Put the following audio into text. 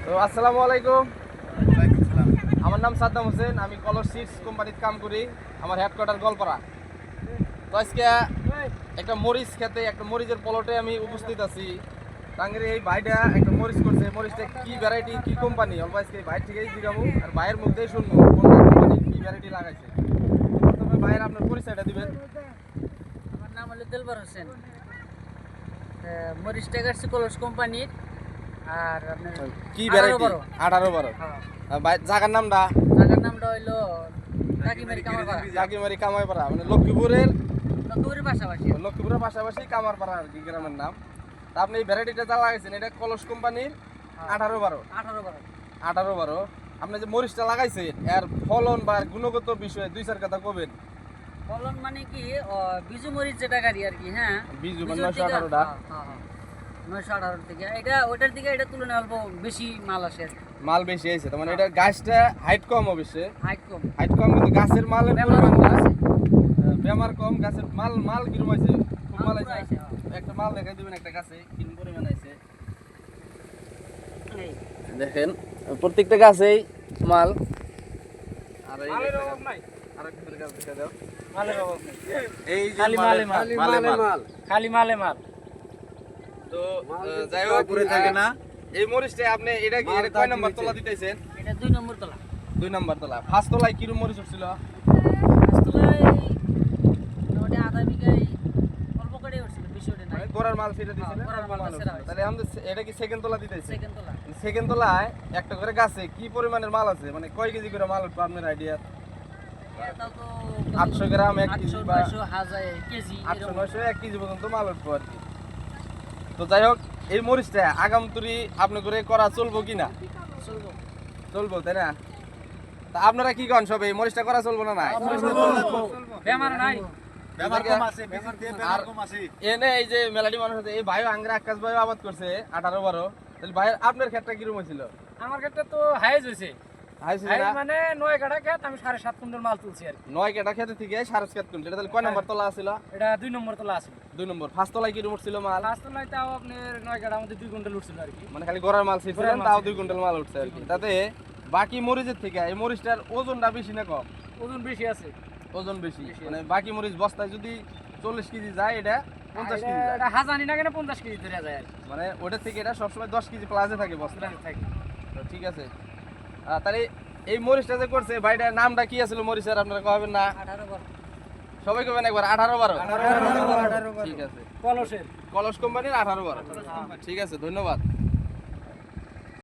তো আসসালামু আলাইকুম। ওয়ালাইকুম সালাম। আমার নাম সাদ্দাম হোসেন, আমি কলর সিডস কোম্পানিতে কাম করি। আমার হেডকোয়ার্টার গোলপাড়া। তো আজকে একটা মরিচ খেতে, একটা মরিচের প্লটে আমি উপস্থিত আছি। টাঙ্গের এই ভাইটা একটা মরিচ করছে। মরিচটা কি ভ্যারাইটি, কি কোম্পানি, অল্প আজকে ভাই থেকেই জিগাবো আর ভাইয়ের মধ্যেই শুনবো কোনটা কোম্পানি কি ভ্যারাইটি লাগাইছে। প্রথমে ভাইয়ের আপনার পরিচয়টা দিবেন। আমার নাম হলো দিলবার হোসেন। মরিচ টাইগার্স কলস কোম্পানির। আর আপনার কি ভ্যারাইটি? 18-12। ভাই জায়গার নামটা? জায়গার নামটা হইলো কাকিমারি কামারপাড়া। কাকিমারি কামারপাড়া, মানে লক্ষ্মীপুরের পাশাপাশি। লক্ষ্মীপুরের পাশাপাশি কামারপাড়া আর কি গ্রামের নাম। তা আপনি এই ভ্যারাইটিটা যা লাগাইছেন এটা কলস কোম্পানির 18-12। 18-12। আপনি যে মরিচটা লাগাইছেন এর ফলন বা গুণগত বিষয়ে দুই চার কথা কবেন। ফলন মানে কি বিজু মরিচ যেটা গাড়ি আর কি, হ্যাঁ বিজু মানে 918টা। 918 থেকে এটা ওইটার থেকে এটা তুলনায় অল্প বেশি মাল আসে আর কি। মাল বেশি আছে, তার মানে এটা গাছটা হাইট কম অবশ্যই। হাইট কম কিন্তু গাছের মালের ব্যবহার পরিমাণ কম আছে। বেমার কম, গাছের মাল কিরকম আছে? খুব মাল পুরো আছে। আছে, একটা মাল দেখাই দিবেন একটা গাছে কি পরিমাণ আছে এই দেখেন। প্রত্যেকটা গাছেই মাল। আর এই মালের অভাব নাই। আরেকটা গাছ দেখা দাও। মালের অভাব নেই। এই যে খালি মালে মাল। খালি মালে মাল। তো যাই হোক পুরে থাকে না। এই মরিচটা আপনি এটা কি এটা কয় নাম্বার তলা দিতেছেন? এটা 2 নম্বর তলা। 2 নাম্বার তলা। ফার্স্ট তলায় কিরকম মরিচ হচ্ছিল? গাছতলায় মোটামুটি আধা বিঘায় অল্প করে উঠছিল, বেশি ওঠে নাই। গোড়ার মাল সেটা দিয়েছিলেন? গোড়ার মাল মাল সেটা হচ্ছিল। হয়েছে। তাহলে আমাদের এটা কি সেকেন্ড তলা দিতেছে? সেকেন্ড তলা। সেকেন্ড তলায় একটা করে গাছে কি পরিমাণের মাল আছে, মানে কয় কেজি করে মাল উঠবে আপনার আইডিয়া? এটাও তো 800 গ্রাম, 1 কেজি 800 বা 900 1000 কেজি 800 এরকম 900 1 কেজি পর্যন্ত মাল উঠবে আর কি। তো যাই হোক এই মরিচটা আগামতুরি আপনি করে করা চলবো কিনা? চলবো। চলবো, তাই না? তা আপনারা কি কন সব এই মরিচটা করা চলবো না? বেমার নাই। ব্যবহার কম আছে, বিজুর দিয়ে ব্যবহার কম আছে। এনে এই যে মেলাডি মানুষ আছে, এই ভাইও আঙ্গরা আকাশ ভাইও আবাদ করছে 18-12। তাহলে ভাইয়ের আপনার ক্ষেতটা কিরকম হয়েছিল? আমার ক্ষেত্রে তো হাইজ হয়েছে। হাই ছিল হাইজ না? মানে 9 কাঠা ক্ষেত, আমি 7.5 কুইন্টাল মাল তুলছি আর কি। 9 কেটা খেতে থেকে 7.5 কুইন্টাল। এটা তাহলে কয় নাম্বার তলা ছিল? এটা 2 নম্বর তলা আছে। 2 নম্বর। ফার্স্ট তলায় কিরকম ছিল মাল? ফার্স্ট তলায় তাও আপনার 9 কাঠা মধ্যে 2 কুইন্টাল উঠছিল আর কি। মানে খালি গড়ার মাল ছিলছিলেন, গড়ার মাল তাও ছিল। 2 কুইন্টাল মাল উঠছে আর কি। তাতে বাকি মরিচের থেকে এই মরিচটার ওজনটা বেশি না কম? ওজন বেশি আছে। ওজন বেশি। বেশি মানে বাকি মরিচ বস্তায় যদি 40 কেজি যায়, এটা 50 কেজি যায়। এটা হাজানি না কেন 50 কেজি ধরে যায় আর কি। মানে ওটার থেকে এটা সবসময় 10 কেজি প্লাসে থাকে বস্তা। প্লাস থাকে। তো ঠিক আছে। তাহলে এই মরিচটা যে করছে ভাইটার নামটা কি আছিল মরিচের, আপনারা কবেন না? 18 বড়। সবাই কবেন একবার 18-12। 18 ঠিক আছে। কলসের। কলস কোম্পানির 18-12। ঠিক আছে, ধন্যবাদ।